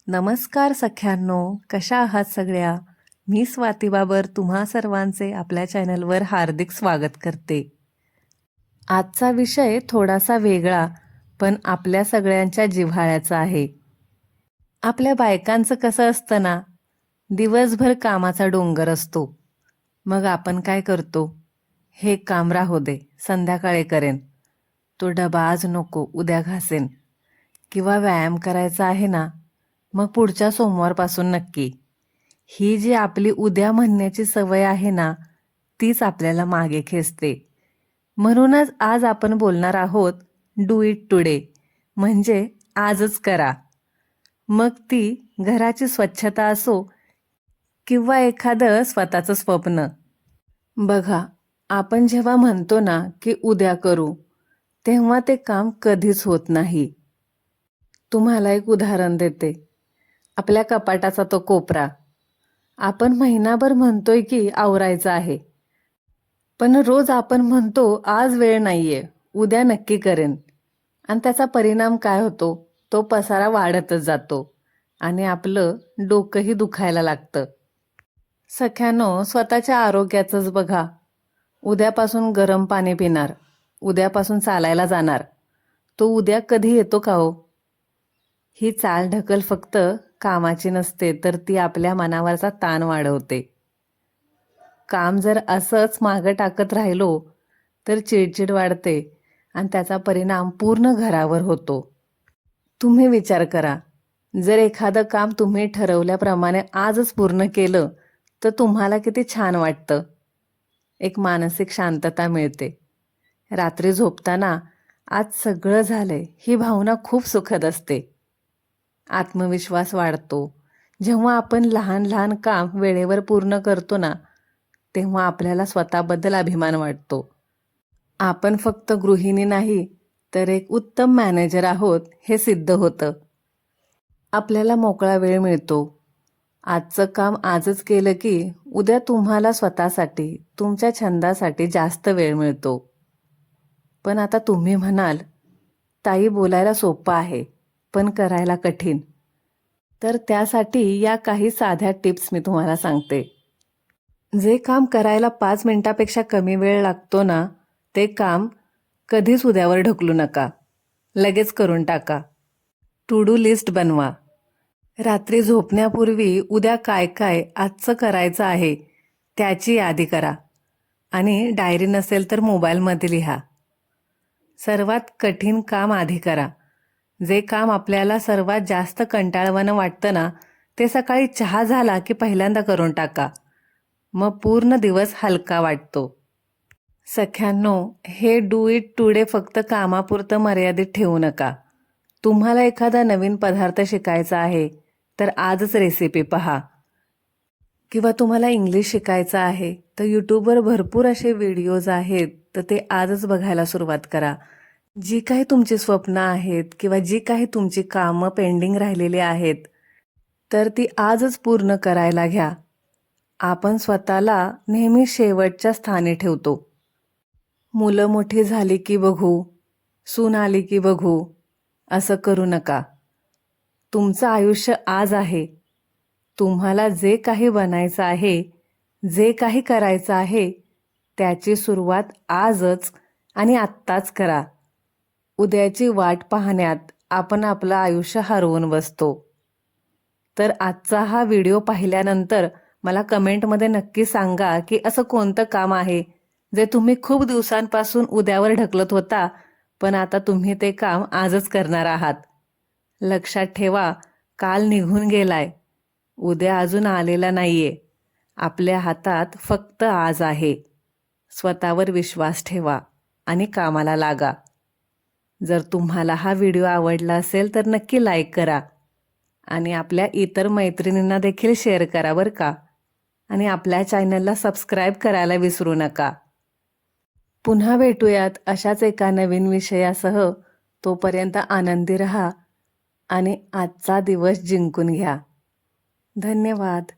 नमस्कार सख्यांनो, कशा आहात सगळ्या? मी स्वाती बाबर तुम्हा सर्वांचे आपल्या चॅनलवर हार्दिक स्वागत करते. आजचा विषय थोडासा वेगळा पण आपल्या सगळ्यांच्या जिव्हाळ्याचा आहे. आपल्या बायकांचं कसं असतं ना, दिवसभर कामाचा डोंगर असतो. मग आपण काय करतो? हे काम राहू दे, संध्याकाळी करेन. तो डबा आज नको, उद्या घासेन. किंवा व्यायाम करायचा आहे ना, मग पुढच्या सोमवारपासून नक्की. ही जी आपली उद्या म्हणण्याची सवय आहे ना, तीच आपल्याला मागे खेचते. म्हणूनच आज आपण बोलणार आहोत डू इट टुडे, म्हणजे आजच करा. मग ती घराची स्वच्छता असो किंवा एखादं स्वतःचं स्वप्न. बघा, आपण जेव्हा म्हणतो ना की उद्या करू, तेव्हा ते काम कधीच होत नाही. तुम्हाला एक उदाहरण देते. आपल्या कपाटाचा तो कोपरा. आपण महिनाभर म्हणतोय की आवरायचा आहे, पण रोज आपण म्हणतो आज वेळ नाहीये, उद्या नक्की करेन. आणि त्याचा परिणाम काय होतो? तो पसारा वाढतच जातो आणि आपलं डोकंही दुखायला लागतं. सख्यानो, स्वतःच्या आरोग्याचंच बघा. उद्यापासून गरम पाणी पिणार, उद्यापासून चालायला जाणार. तो उद्या कधी येतो का हो? ही चालढकल फक्त कामाची नसते, तर ती आपल्या मनावरचा ताण वाढवते. काम जर असंच मागं टाकत राहिलो तर चिडचिड वाढते आणि त्याचा परिणाम पूर्ण घरावर होतो. तुम्ही विचार करा, जर एखादं काम तुम्ही ठरवल्याप्रमाणे आजच पूर्ण केलं तर तुम्हाला किती छान वाटतं. एक मानसिक शांतता मिळते. रात्री झोपताना आज सगळं झालंय ही भावना खूप सुखद असते. आत्मविश्वास वाढतो. जेव्हा आपण लहान लहान काम वेळेवर पूर्ण करतो ना, तेव्हा आपल्याला स्वतःबद्दल अभिमान वाटतो. आपण फक्त गृहिणी नाही, तर एक उत्तम मॅनेजर आहोत हे सिद्ध होतं. आपल्याला मोकळा वेळ मिळतो. आजचं काम आजच केलं की उद्या तुम्हाला स्वतःसाठी, तुमच्या छंदासाठी जास्त वेळ मिळतो. पण आता तुम्ही म्हणाल, ताई बोलायला सोपं आहे, पण करायला कठीण. तर त्यासाठी या काही साध्या टिप्स मी तुम्हाला सांगते. जे काम करायला 5 मिनिटापेक्षा कमी वेळ लागतो ना, ते काम कधीच उद्यावर ढकलू नका. लगेच करून टाका. टू डू लिस्ट बनवा. रात्री झोपण्यापूर्वी उद्या काय काय आजचं करायचं आहे त्याची यादी करा आणि डायरी नसेल तर मोबाईलमध्ये लिहा. सर्वात कठीण काम आधी करा. जे काम आपल्याला सर्वात जास्त कंटाळवाणं वाटतं ना, ते सकाळी चहा झाला की पहिल्यांदा करून टाका. मग पूर्ण दिवस हलका वाटतो. सख्यांनो, हे डू इट टुडे फक्त कामापुरतं मर्यादित ठेवू नका. तुम्हाला एखादा नवीन पदार्थ शिकायचा आहे तर आजच रेसिपी पहा. किंवा तुम्हाला इंग्लिश शिकायचं आहे तर यूट्यूबवर भरपूर असे व्हिडिओज आहेत, तर ते आजच बघायला सुरुवात करा. जी काही तुमची स्वप्न आहेत किंवा जी काही तुमची कामं पेंडिंग राहिलेली आहेत, तर ती आजच पूर्ण करायला घ्या. आपण स्वतःला नेहमी शेवटच्या स्थानी ठेवतो. मुलं मोठी झाली की बघू, सून आली की बघू, असं करू नका. तुमचं आयुष्य आज आहे. तुम्हाला जे काही बनायचं आहे, जे काही करायचं आहे, त्याची सुरुवात आजच आणि आत्ताच करा. उद्याची वाट पाहण्यात आपण आपलं आयुष्य हरवून बसतो. तर आजचा हा व्हिडिओ पाहिल्यानंतर मला कमेंटमध्ये नक्की सांगा की असं कोणतं काम आहे जे तुम्ही खूप दिवसांपासून उद्यावर ढकलत होता, पण आता तुम्ही ते काम आजच करणार आहात. लक्षात ठेवा, काल निघून गेलाय, उद्या अजून आलेला नाहीये. आपल्या हातात फक्त आज आहे. स्वतःवर विश्वास ठेवा आणि कामाला लागा. जर तुम्हाला हा व्हिडिओ आवडला असेल तर नक्की लाईक करा आणि आपल्या इतर मैत्रिणींना देखील शेअर करा बरं का. आणि आपल्या चॅनलला सबस्क्राईब करायला विसरू नका. पुन्हा भेटूयात अशाच एका नवीन विषयासह. तोपर्यंत आनंदी रहा आणि आजचा दिवस जिंकून घ्या. धन्यवाद.